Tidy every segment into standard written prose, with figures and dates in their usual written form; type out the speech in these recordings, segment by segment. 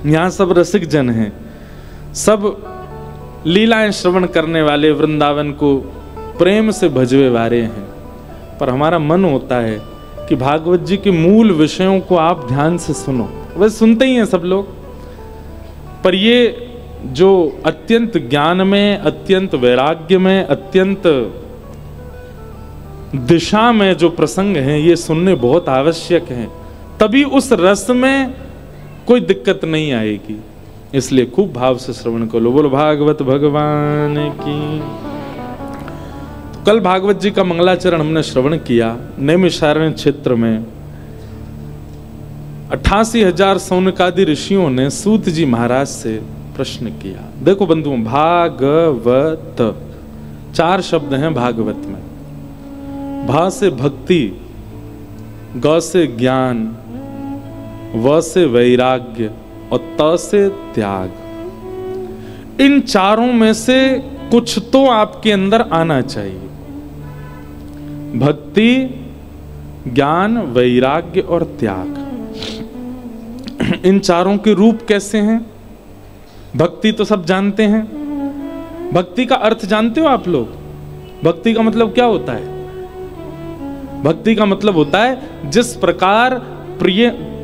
यहाँ सब रसिक जन हैं, सब लीलाएं श्रवण करने वाले, वृंदावन को प्रेम से भजवे वाले हैं। पर हमारा मन होता है कि भागवत जी के मूल विषयों को आप ध्यान से सुनो। वह सुनते ही हैं सब लोग, पर ये जो अत्यंत ज्ञान में, अत्यंत वैराग्य में, अत्यंत दिशा में जो प्रसंग हैं, ये सुनने बहुत आवश्यक हैं। तभी उस रस में कोई दिक्कत नहीं आएगी। इसलिए खूब भाव से श्रवण करो। बोलो भागवत भगवान की। तो कल भागवत जी का मंगलाचरण हमने श्रवण किया। नैमिषारण्य क्षेत्र में 88,000 सौनकादि ऋषियों ने सूत जी महाराज से प्रश्न किया। देखो बंधुओं, भागवत 4 शब्द हैं भागवत में। भा से भक्ति, ग से ज्ञान, व से वैराग्य और त से त्याग। इन चारों में से कुछ तो आपके अंदर आना चाहिए। भक्ति, ज्ञान, वैराग्य और त्याग। इन चारों के रूप कैसे हैं? भक्ति तो सब जानते हैं। भक्ति का अर्थ जानते हो आप लोग? भक्ति का मतलब क्या होता है? भक्ति का मतलब होता है जिस प्रकार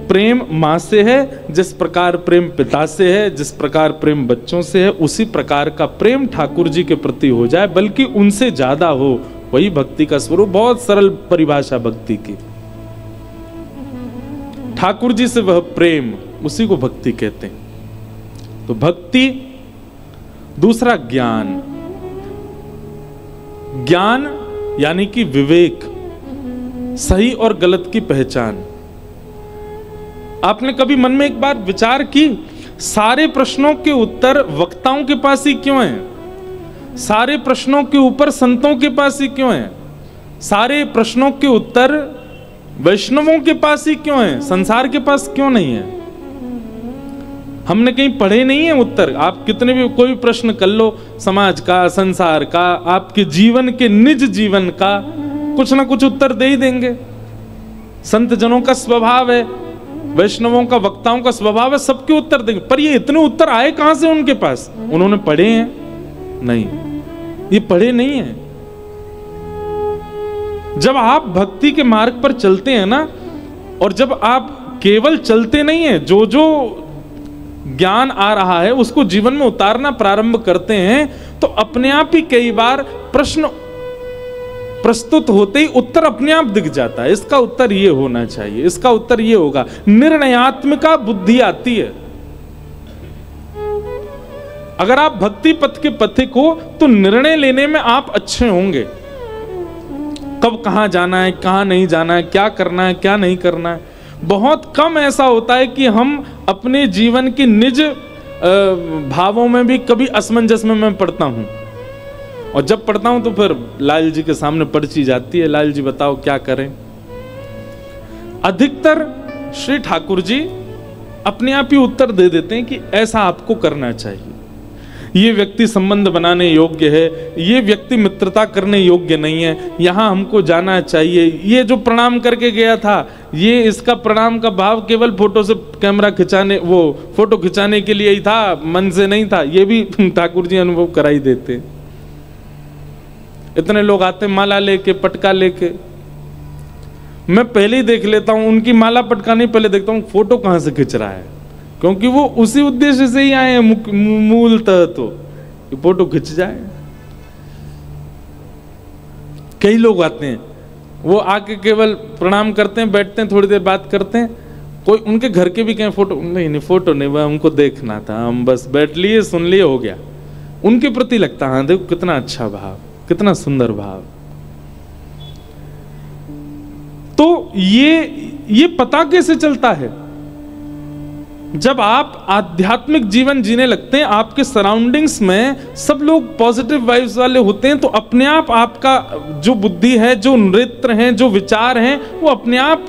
प्रेम माँ से है, जिस प्रकार प्रेम पिता से है, जिस प्रकार प्रेम बच्चों से है, उसी प्रकार का प्रेम ठाकुर जी के प्रति हो जाए, बल्कि उनसे ज्यादा हो। वही भक्ति का स्वरूप। बहुत सरल परिभाषा भक्ति की। ठाकुर जी से वह प्रेम, उसी को भक्ति कहते हैं। तो भक्ति। दूसरा ज्ञान। ज्ञान यानी कि विवेक, सही और गलत की पहचान। आपने कभी मन में एक बार विचार की, सारे प्रश्नों के उत्तर वक्ताओं के पास ही क्यों हैं? सारे प्रश्नों के ऊपर संतों के पास ही क्यों हैं? सारे प्रश्नों के उत्तर वैष्णवों के पास ही क्यों हैं? संसार के पास क्यों नहीं है? हमने कहीं पढ़े नहीं है उत्तर। आप कितने भी कोई प्रश्न कर लो, समाज का, संसार का, आपके जीवन के, निज जीवन का, कुछ ना कुछ उत्तर दे ही देंगे। संत जनों का स्वभाव है, वैष्णवों का, वक्ताओं का स्वभाव है, सबके उत्तर देंगे। पर ये इतने उत्तर आए कहां से उनके पास? उन्होंने पढ़े हैं? नहीं, ये पढ़े नहीं है। जब आप भक्ति के मार्ग पर चलते हैं ना, और जब आप केवल चलते नहीं है, जो जो ज्ञान आ रहा है उसको जीवन में उतारना प्रारंभ करते हैं, तो अपने आप ही कई बार प्रश्न प्रस्तुत होते ही उत्तर अपने आप दिख जाता है। इसका उत्तर ये होना चाहिए, इसका उत्तर ये होगा। निर्णयात्मिका बुद्धि आती है। अगर आप भक्ति पथ के पथिक हो तो निर्णय लेने में आप अच्छे होंगे। कब कहां जाना है, कहां नहीं जाना है, क्या करना है, क्या नहीं करना है। बहुत कम ऐसा होता है कि हम अपने जीवन की निज भावों में भी कभी असमंजस में मैं पड़ता हूं। और जब पढ़ता हूं तो फिर लाल जी के सामने पर्ची जाती है, लाल जी बताओ क्या करें। अधिकतर श्री ठाकुर जी अपने आप ही उत्तर दे देते हैं कि ऐसा आपको करना चाहिए। ये व्यक्ति संबंध बनाने योग्य है, ये व्यक्ति मित्रता करने योग्य नहीं है, यहाँ हमको जाना चाहिए। ये जो प्रणाम करके गया था, ये इसका प्रणाम का भाव केवल फोटो से कैमरा खिंचाने, वो फोटो खिंचाने के लिए ही था, मन से नहीं था। ये भी ठाकुर जी अनुभव कराई देते। इतने लोग आते माला लेके, पटका लेके। मैं पहले ही देख लेता हूं, उनकी माला पटका नहीं, पहले देखता हूं फोटो कहां से खिंच रहा है, क्योंकि वो उसी उद्देश्य से ही आए हैं मूलतः, तो फोटो खिंच जाए। कई लोग आते हैं, वो आके केवल प्रणाम करते हैं, बैठते हैं, थोड़ी देर बात करते हैं। कोई उनके घर के भी कहें फोटो नहीं, फोटो नहीं, वह हमको देखना था, हम बस बैठ लिए, सुन लिए, हो गया। उनके प्रति लगता हाँ देखो कितना अच्छा भाव, कितना सुंदर भाव। तो ये पता कैसे चलता है? जब आप आध्यात्मिक जीवन जीने लगते हैं, आपके सराउंडिंग्स में सब लोग पॉजिटिव वाइब्स वाले होते हैं, तो अपने आप आपका जो बुद्धि है, जो नृत्य हैं, जो विचार हैं, वो अपने आप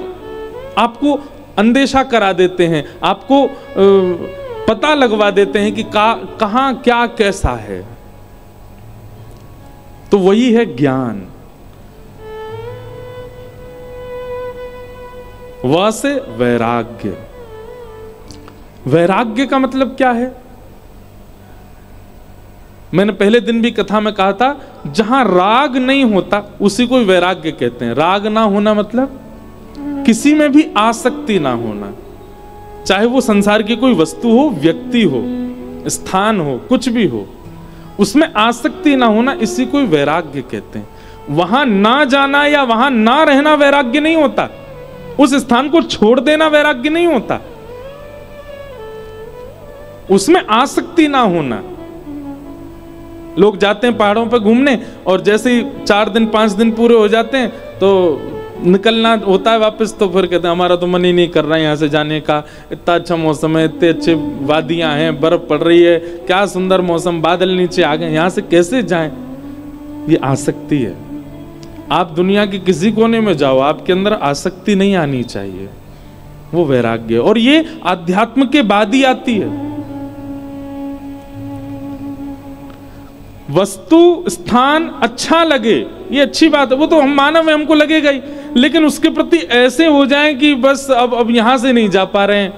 आपको अंदेशा करा देते हैं, आपको पता लगवा देते हैं कि कहां क्या कैसा है। तो वही है ज्ञान। व से वैराग्य। वैराग्य का मतलब क्या है? मैंने पहले दिन भी कथा में कहा था, जहां राग नहीं होता उसी को वैराग्य कहते हैं। राग ना होना मतलब किसी में भी आसक्ति ना होना, चाहे वो संसार की कोई वस्तु हो, व्यक्ति हो, स्थान हो, कुछ भी हो, उसमें आसक्ति ना होना, इसी को वैराग्य कहते हैं। वहां ना जाना या वहां ना रहना वैराग्य नहीं होता, उस स्थान को छोड़ देना वैराग्य नहीं होता, उसमें आसक्ति ना होना। लोग जाते हैं पहाड़ों पर घूमने और जैसे ही 4 दिन 5 दिन पूरे हो जाते हैं तो निकलना होता है वापस, तो फिर कहते हैं हमारा तो मन ही नहीं कर रहा है यहाँ से जाने का, इतना अच्छा मौसम है, इतने अच्छे वादियां हैं, बर्फ पड़ रही है, क्या सुंदर मौसम, बादल नीचे आ गए, यहाँ से कैसे जाएं? ये आसक्ति है। आप दुनिया के किसी कोने में जाओ, आपके अंदर आसक्ति नहीं आनी चाहिए, वो वैराग्य। और ये आध्यात्म के बाद ही आती है। वस्तु स्थान अच्छा लगे ये अच्छी बात है, वो तो हम मानव है, हमको लगेगा ही, लेकिन उसके प्रति ऐसे हो जाए कि बस अब यहां से नहीं जा पा रहे हैं,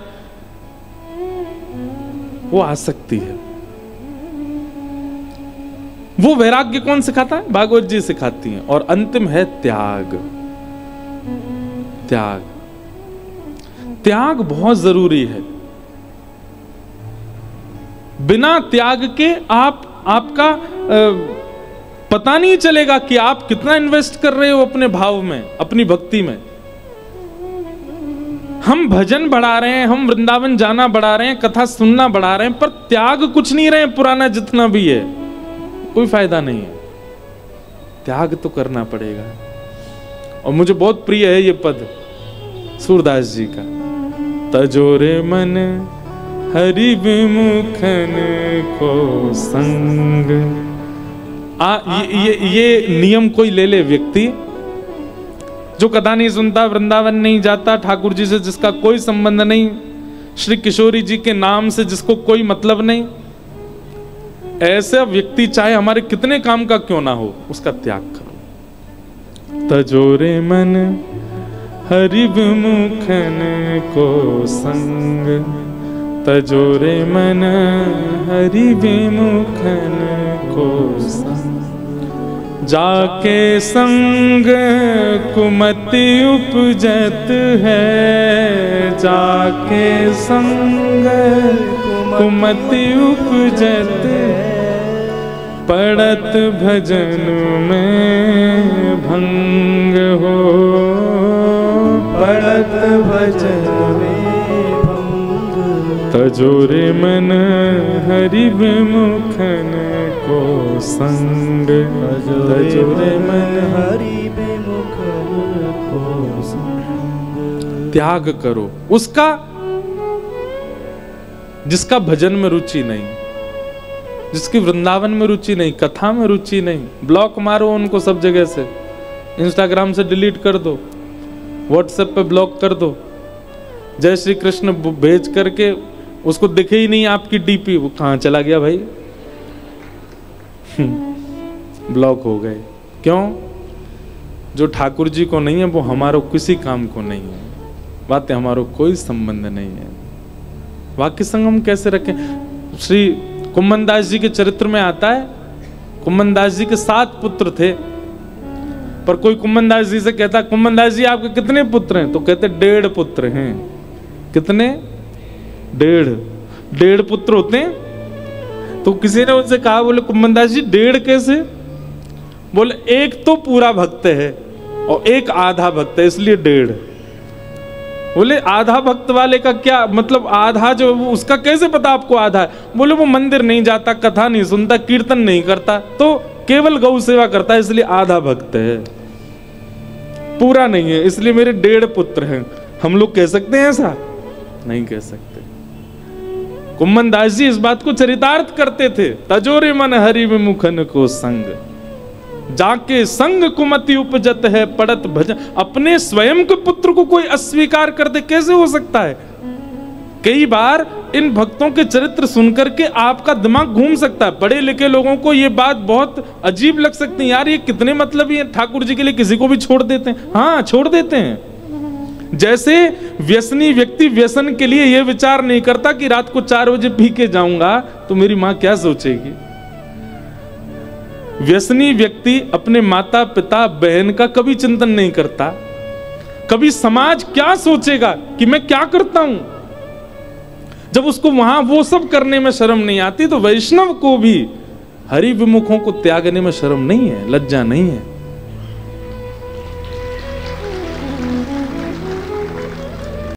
वो आसक्ति है। वो वैराग्य कौन सिखाता है? भागवत जी सिखाती हैं। और अंतिम है त्याग। त्याग, त्याग बहुत जरूरी है। बिना त्याग के आपका पता नहीं चलेगा कि आप कितना इन्वेस्ट कर रहे हो अपने भाव में, अपनी भक्ति में। हम भजन बढ़ा रहे हैं, हम वृंदावन जाना बढ़ा रहे हैं, कथा सुनना बढ़ा रहे हैं, पर त्याग कुछ नहीं रहे, पुराना जितना भी है कोई फायदा नहीं है। त्याग तो करना पड़ेगा। और मुझे बहुत प्रिय है ये पद सूरदास जी का, तजोरे मन हरि विमुखन को संग। ये नियम कोई ले ले व्यक्ति जो कथा नहीं सुनता, वृंदावन नहीं जाता, ठाकुर जी से जिसका कोई संबंध नहीं, श्री किशोरी जी के नाम से जिसको कोई मतलब नहीं, ऐसा व्यक्ति चाहे हमारे कितने काम का क्यों ना हो, उसका त्याग करो। तजोरे मन हरि विमुखन को संग, तजोरे मन हरि विमुखन को संग। जाके संग कुमति उपजत है, जाके संग कुमति उपजत पड़त भजन में भंग हो, पड़त भजन में भंग। तजोरे मन हरि विमुखन को संग, तजोरे मन हरि विमुखन को संग। त्याग करो उसका जिसका भजन में रुचि नहीं, जिसकी वृंदावन में रुचि नहीं, कथा में रुचि नहीं। ब्लॉक मारो उनको सब जगह से, इंस्टाग्राम से डिलीट कर दो, व्हाट्सएप पे ब्लॉक कर दो, जय श्री कृष्ण भेज करके उसको दिखे ही नहीं आपकी डीपी, वो कहां चला गया भाई? ब्लॉक हो गए। क्यों? जो ठाकुर जी को नहीं है वो हमारो किसी काम को नहीं है, बातें हमारो कोई संबंध नहीं है। वाक्य संगम कैसे रखें? श्री कुम्मन दास जी के चरित्र में आता है, कुम्मन दास जी के 7 पुत्र थे, पर कोई कुम्मन दास जी से कहता, कुम्मन दास जी आपके कितने पुत्र हैं? तो कहते 1.5 पुत्र हैं। कितने? 1.5 पुत्र होते हैं। तो किसी ने उनसे कहा, बोले कुम्मन दास जी 1.5 कैसे? बोले एक तो पूरा भक्त है और एक आधा भक्त है, इसलिए 1.5। बोले आधा भक्त वाले का क्या मतलब? आधा जो उसका कैसे पता आपको आधा है? बोले वो मंदिर नहीं जाता, कथा नहीं सुनता, कीर्तन नहीं करता, तो केवल गौ सेवा करता है, इसलिए आधा भक्त है, पूरा नहीं है, इसलिए मेरे 1.5 पुत्र हैं। हम लोग कह सकते हैं ऐसा? नहीं कह सकते। कुम्मन दास जी इस बात को चरितार्थ करते थे, तजोरे मन हरि विमुखन को संग, जाके संग कुमति उपजत है पड़त भजन। अपने स्वयं के पुत्र को कोई अस्वीकार कर दे, कैसे हो सकता है? कई बार इन भक्तों के चरित्र सुनकर के आपका दिमाग घूम सकता है। पढ़े लिखे लोगों को ये बात बहुत अजीब लग सकती है, यार ये कितने मतलब ही ठाकुर जी के लिए किसी को भी छोड़ देते हैं। हाँ छोड़ देते हैं, जैसे व्यसनी व्यक्ति व्यसन के लिए यह विचार नहीं करता कि रात को 4 बजे पी के जाऊंगा तो मेरी मां क्या सोचेगी। व्यसनी व्यक्ति अपने माता पिता बहन का कभी चिंतन नहीं करता, कभी समाज क्या सोचेगा कि मैं क्या करता हूं। जब उसको वहां वो सब करने में शर्म नहीं आती, तो वैष्णव को भी हरि विमुखों को त्यागने में शर्म नहीं है, लज्जा नहीं है।